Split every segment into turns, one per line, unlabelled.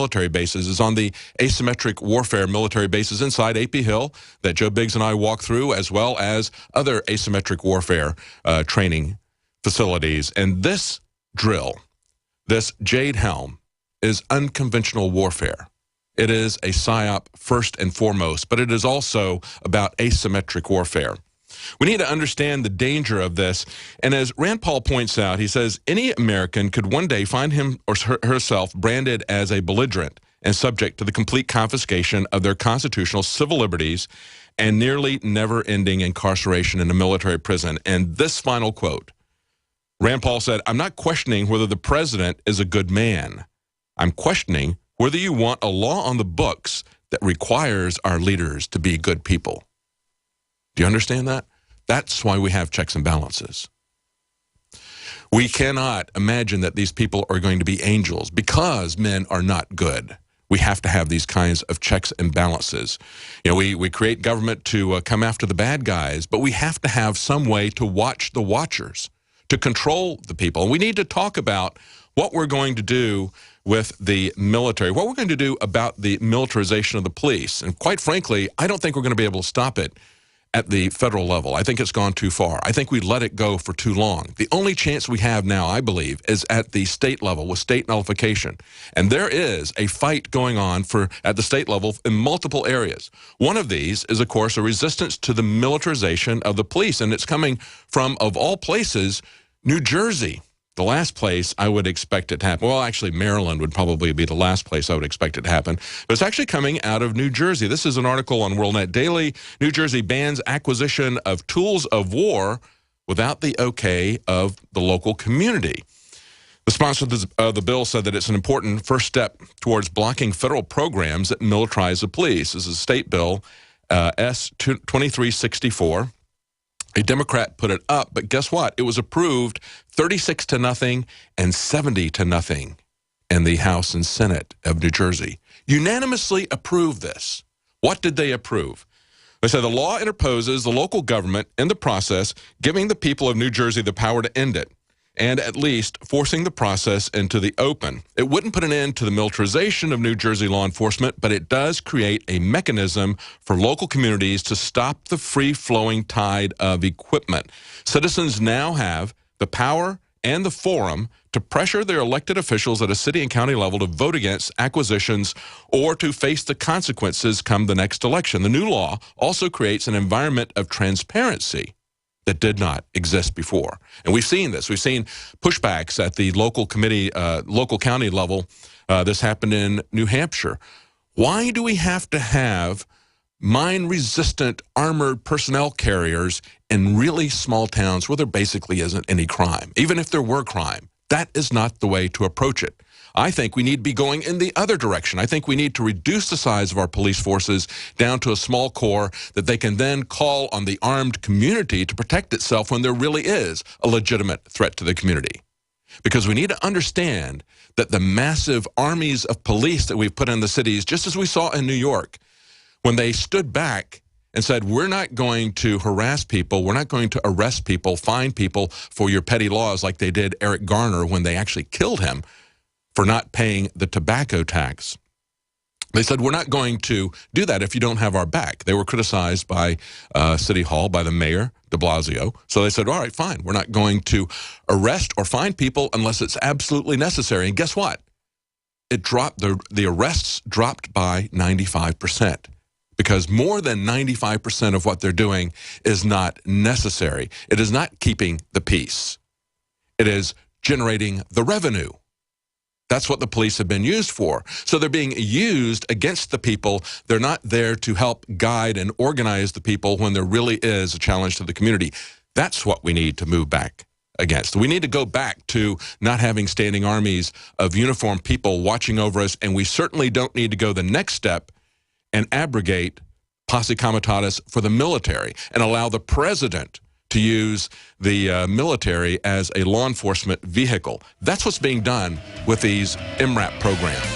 military bases is on the asymmetric warfare military bases inside AP Hill that Joe Biggs and I walked through, as well as other asymmetric warfare training facilities. And this drill, this Jade Helm, is unconventional warfare. It is a PSYOP first and foremost, but it is also about asymmetric warfare. We need to understand the danger of this. And as Rand Paul points out, he says, any American could one day find him or herself branded as a belligerent and subject to the complete confiscation of their constitutional civil liberties and nearly never-ending incarceration in a military prison. And this final quote, Rand Paul said, I'm not questioning whether the president is a good man. I'm questioning whether you want a law on the books that requires our leaders to be good people. Do you understand that? That's why we have checks and balances. We cannot imagine that these people are going to be angels because men are not good. We have to have these kinds of checks and balances. You know, we create government to come after the bad guys, but we have to have some way to watch the watchers, to control the people. And we need to talk about what we're going to do with the military, what we're going to do about the militarization of the police. And quite frankly, I don't think we're going to be able to stop it at the federal level. I think it's gone too far. I think we let it go for too long. The only chance we have now, I believe, is at the state level with state nullification. And there is a fight going on at the state level in multiple areas. One of these is, of course, a resistance to the militarization of the police. And it's coming from, of all places, New Jersey. The last place I would expect it to happen. Well, actually, Maryland would probably be the last place I would expect it to happen. But it's actually coming out of New Jersey. This is an article on WorldNet Daily. New Jersey bans acquisition of tools of war without the okay of the local community. The sponsor of the bill said that it's an important first step towards blocking federal programs that militarize the police. This is a state bill, S-2364. A Democrat put it up, but guess what? It was approved 36-0 and 70-0 in the House and Senate of New Jersey. Unanimously approved this. What did they approve? They said the law interposes the local government in the process, giving the people of New Jersey the power to end it, and at least forcing the process into the open. It wouldn't put an end to the militarization of New Jersey law enforcement, but it does create a mechanism for local communities to stop the free-flowing tide of equipment. Citizens now have the power and the forum to pressure their elected officials at a city and county level to vote against acquisitions or to face the consequences come the next election. The new law also creates an environment of transparency that did not exist before. And we've seen this. We've seen pushbacks at the local committee, local county level. This happened in New Hampshire. Why do we have to have mine-resistant armored personnel carriers in really small towns where there basically isn't any crime? Even if there were crime, that is not the way to approach it. I think we need to be going in the other direction. I think we need to reduce the size of our police forces down to a small core that they can then call on the armed community to protect itself when there really is a legitimate threat to the community. Because we need to understand that the massive armies of police that we've put in the cities, just as we saw in New York, when they stood back and said, we're not going to harass people, we're not going to arrest people, fine people for your petty laws like they did Eric Garner when they actually killed him for not paying the tobacco tax. They said, we're not going to do that if you don't have our back. They were criticized by City Hall, by the mayor, de Blasio. So they said, all right, fine. We're not going to arrest or fine people unless it's absolutely necessary. And guess what? It dropped, the arrests dropped by 95%. Because more than 95% of what they're doing is not necessary. It is not keeping the peace. It is generating the revenue. That's what the police have been used for. So they're being used against the people. They're not there to help guide and organize the people when there really is a challenge to the community. That's what we need to move back against. We need to go back to not having standing armies of uniformed people watching over us, and we certainly don't need to go the next step and abrogate posse comitatus for the military and allow the president to use the military as a law enforcement vehicle. That's what's being done with these MRAP programs.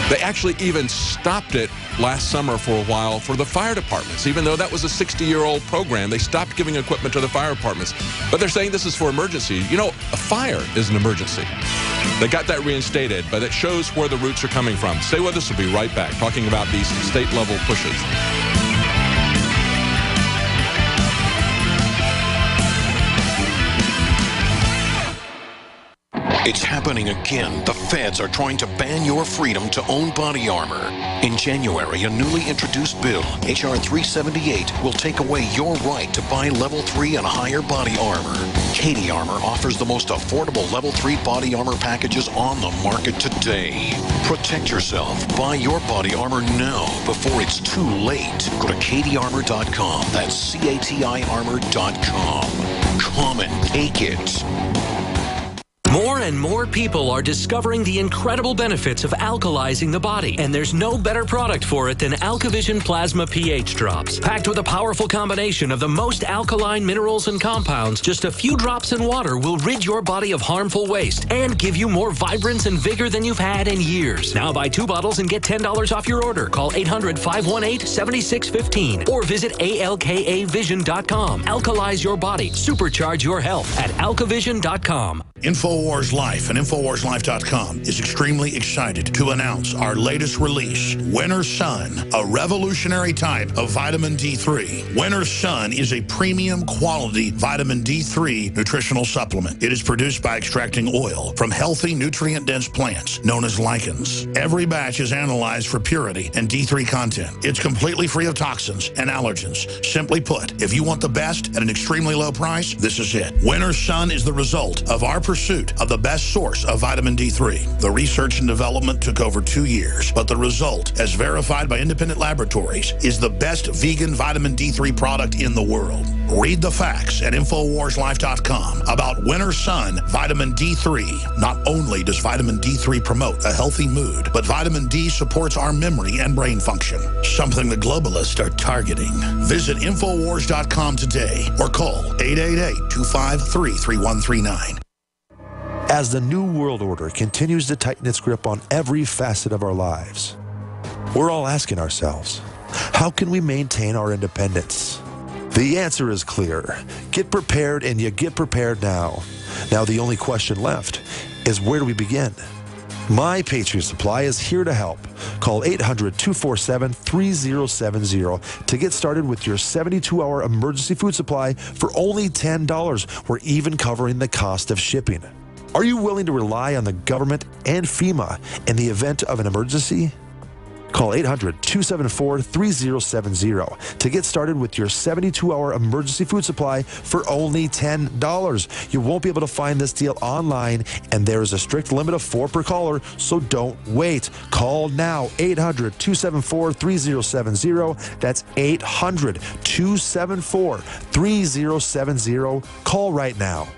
They actually even stopped it last summer for a while for the fire departments. Even though that was a 60-year-old program, they stopped giving equipment to the fire departments. But they're saying this is for emergency. You know, a fire is an emergency. They got that reinstated, but it shows where the roots are coming from. Stay with us. We'll be right back talking about these state-level pushes.
It's happening again. The feds are trying to ban your freedom to own body armor. In January, a newly introduced bill, H.R. 378, will take away your right to buy Level 3 and higher body armor. Cady Armor offers the most affordable Level 3 body armor packages on the market today. Protect yourself. Buy your body armor now before it's too late. Go to CadyArmor.com. That's CATI Armor.com. Come and take it.
More and more people are discovering the incredible benefits of alkalizing the body, and there's no better product for it than AlkaVision Plasma pH Drops. Packed with a powerful combination of the most alkaline minerals and compounds, just a few drops in water will rid your body of harmful waste and give you more vibrance and vigor than you've had in years. Now buy 2 bottles and get $10 off your order. Call 800-518-7615 or visit alkavision.com. Alkalize your body. Supercharge your health at alkavision.com.
InfoWars Life and InfoWarsLife.com is extremely excited to announce our latest release, Winter Sun, a revolutionary type of vitamin D3. Winter Sun is a premium quality vitamin D3 nutritional supplement. It is produced by extracting oil from healthy, nutrient-dense plants known as lichens. Every batch is analyzed for purity and D3 content. It's completely free of toxins and allergens. Simply put, if you want the best at an extremely low price, this is it. Winter Sun is the result of our pursuit of the best source of vitamin D3. The research and development took over 2 years, but the result, as verified by independent laboratories, is the best vegan vitamin D3 product in the world. Read the facts at InfoWarsLife.com about Winter Sun Vitamin D3. Not only does vitamin D3 promote a healthy mood, but vitamin D supports our memory and brain function, something the globalists are targeting. Visit InfoWars.com today or call 888-253-3139.
As the New World Order continues to tighten its grip on every facet of our lives, we're all asking ourselves, how can we maintain our independence? The answer is clear. Get prepared, and you get prepared now. Now the only question left is, where do we begin? My Patriot Supply is here to help. Call 800-247-3070 to get started with your 72-hour emergency food supply for only $10. We're even covering the cost of shipping. Are you willing to rely on the government and FEMA in the event of an emergency? Call 800-274-3070 to get started with your 72-hour emergency food supply for only $10. You won't be able to find this deal online, and there is a strict limit of 4 per caller, so don't wait. Call now, 800-274-3070. That's 800-274-3070. Call right now.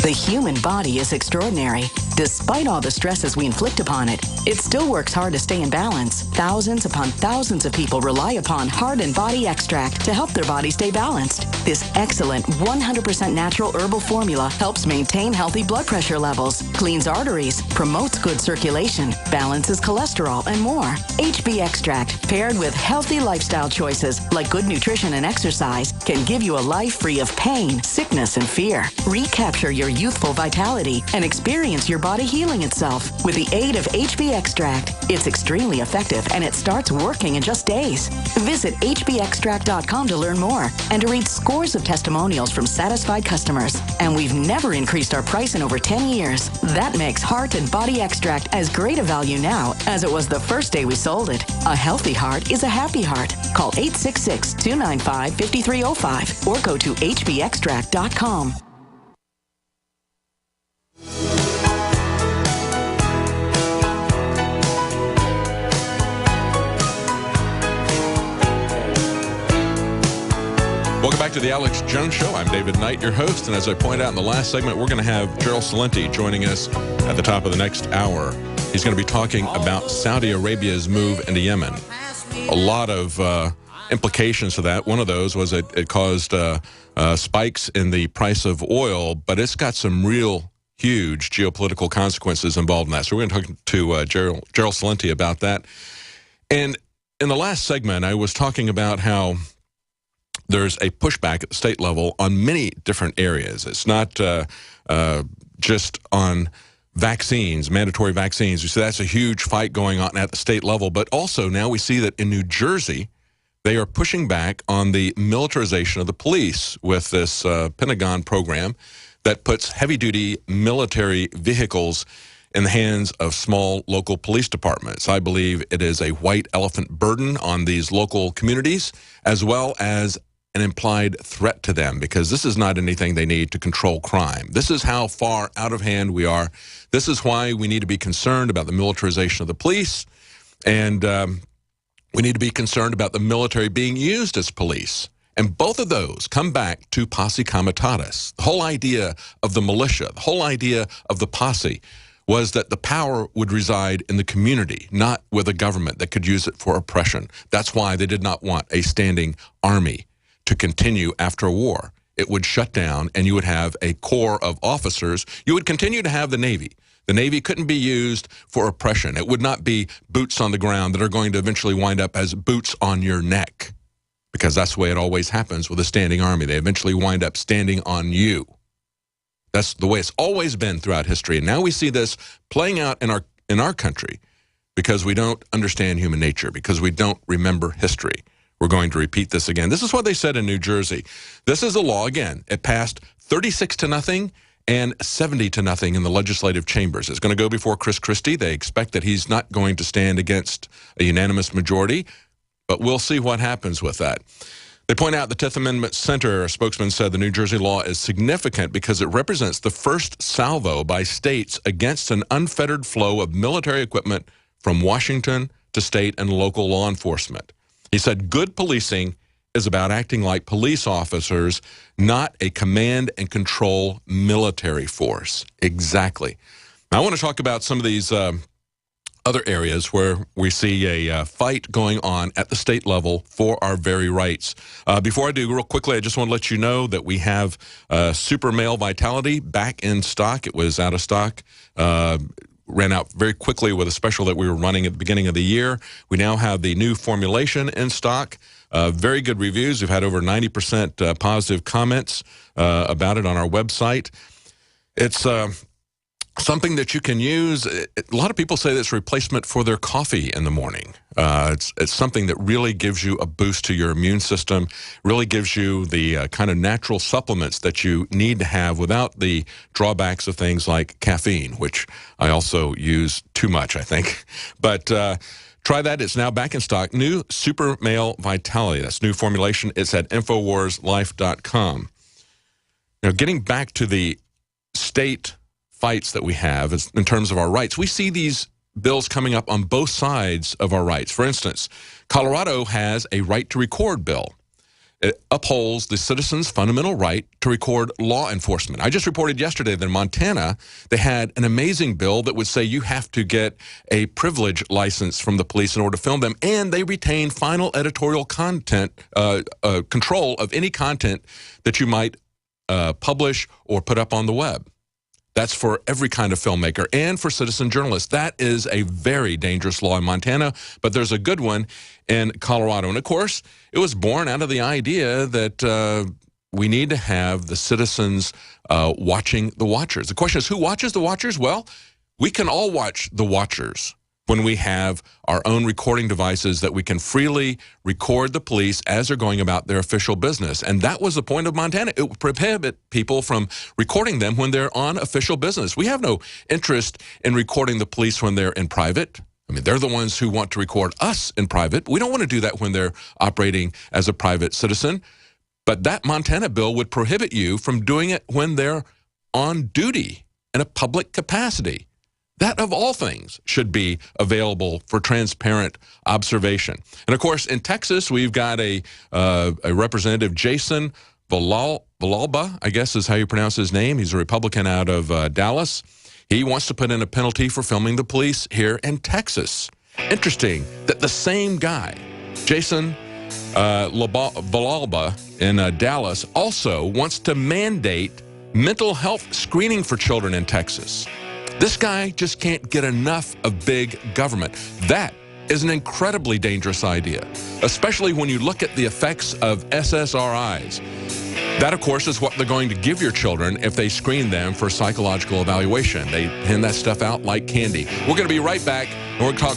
The human body is extraordinary. Despite all the stresses we inflict upon it, it still works hard to stay in balance. Thousands upon thousands of people rely upon Heart and Body Extract to help their body stay balanced. This excellent 100% natural herbal formula helps maintain healthy blood pressure levels, cleans arteries, promotes good circulation, balances cholesterol, and more. HB Extract, paired with healthy lifestyle choices like good nutrition and exercise, can give you a life free of pain, sickness, and fear. Recapture your youthful vitality and experience your body healing itself with the aid of HB Extract. It's extremely effective, and it starts working in just days. Visit hbextract.com to learn more and to read scores of testimonials from satisfied customers. And we've never increased our price in over 10 years. That makes Heart and Body Extract as great a value now as it was the first day we sold it. A healthy heart is a happy heart. Call 866-295-5305 or go to hbextract.com.
Welcome back to the Alex Jones Show. I'm David Knight, your host, and as I pointed out in the last segment, we're going to have Gerald Celente joining us at the top of the next hour. He's going to be talking about Saudi Arabia's move into Yemen. A lot of implications to that. One of those was it caused spikes in the price of oil, but it's got some real huge geopolitical consequences involved in that. So we're going to talk to Gerald Celente about that. And in the last segment, I was talking about how there's a pushback at the state level on many different areas. It's not just on vaccines, mandatory vaccines. You see that's a huge fight going on at the state level, but also now we see that in New Jersey, they are pushing back on the militarization of the police with this Pentagon program that puts heavy-duty military vehicles in the hands of small local police departments. I believe it is a white elephant burden on these local communities, as well as an implied threat to them, because this is not anything they need to control crime. This is how far out of hand we are. This is why we need to be concerned about the militarization of the police, and we need to be concerned about the military being used as police. And both of those come back to posse comitatus. The whole idea of the militia, the whole idea of the posse was that the power would reside in the community, not with a government that could use it for oppression. That's why they did not want a standing army to continue after a war. It would shut down, and you would have a corps of officers. You would continue to have the Navy. The Navy couldn't be used for oppression. It would not be boots on the ground that are going to eventually wind up as boots on your neck, because that's the way it always happens with a standing army. They eventually wind up standing on you. That's the way it's always been throughout history. And now we see this playing out in our country because we don't understand human nature, because we don't remember history. We're going to repeat this again. This is what they said in New Jersey. This is a law, again. It passed 36-0 and 70-0 in the legislative chambers. It's going to go before Chris Christie. They expect that he's not going to stand against a unanimous majority, but we'll see what happens with that. They point out the 10th Amendment Center, a spokesman said the New Jersey law is significant because it represents the first salvo by states against an unfettered flow of military equipment from Washington to state and local law enforcement. He said good policing is about acting like police officers, not a command and control military force. Exactly. Now, I want to talk about some of these other areas where we see a fight going on at the state level for our very rights. Before I do, real quickly, I just want to let you know that we have Super Male Vitality back in stock. It was out of stock. Ran out very quickly with a special that we were running at the beginning of the year. We now have the new formulation in stock. Very good reviews. We've had over 90% positive comments about it on our website. It's something that you can use. A lot of people say it's a replacement for their coffee in the morning. It's something that really gives you a boost to your immune system, really gives you the kind of natural supplements that you need to have without the drawbacks of things like caffeine, which I also use too much, I think. But try that. It's now back in stock. New Super Male Vitality. That's new formulation. It's at InfoWarsLife.com. Now, getting back to the state fights that we have in terms of our rights, we see these bills coming up on both sides of our rights. For instance, Colorado has a right to record bill. It upholds the citizen's fundamental right to record law enforcement. I just reported yesterday that in Montana, they had an amazing bill that would say you have to get a privilege license from the police in order to film them, and they retain final editorial content, control of any content that you might publish or put up on the web. That's for every kind of filmmaker and for citizen journalists. That is a very dangerous law in Montana, but there's a good one in Colorado. And, of course, it was born out of the idea that we need to have the citizens watching the watchers. The question is, who watches the watchers? Well, we can all watch the watchers when we have our own recording devices that we can freely record the police as they're going about their official business. And that was the point of Montana. It would prohibit people from recording them when they're on official business. We have no interest in recording the police when they're in private. I mean, they're the ones who want to record us in private. We don't want to do that when they're operating as a private citizen. But that Montana bill would prohibit you from doing it when they're on duty in a public capacity. That, of all things, should be available for transparent observation. And, of course, in Texas, we've got a Representative, Jason Villalba, I guess is how you pronounce his name. He's a Republican out of Dallas. He wants to put in a penalty for filming the police here in Texas. Interesting that the same guy, Jason Villalba in Dallas, also wants to mandate mental health screening for children in Texas. This guy just can't get enough of big government. That is an incredibly dangerous idea, especially when you look at the effects of SSRIs. That, of course, is what they're going to give your children if they screen them for psychological evaluation. They hand that stuff out like candy. We're going to be right back, and we're going to talk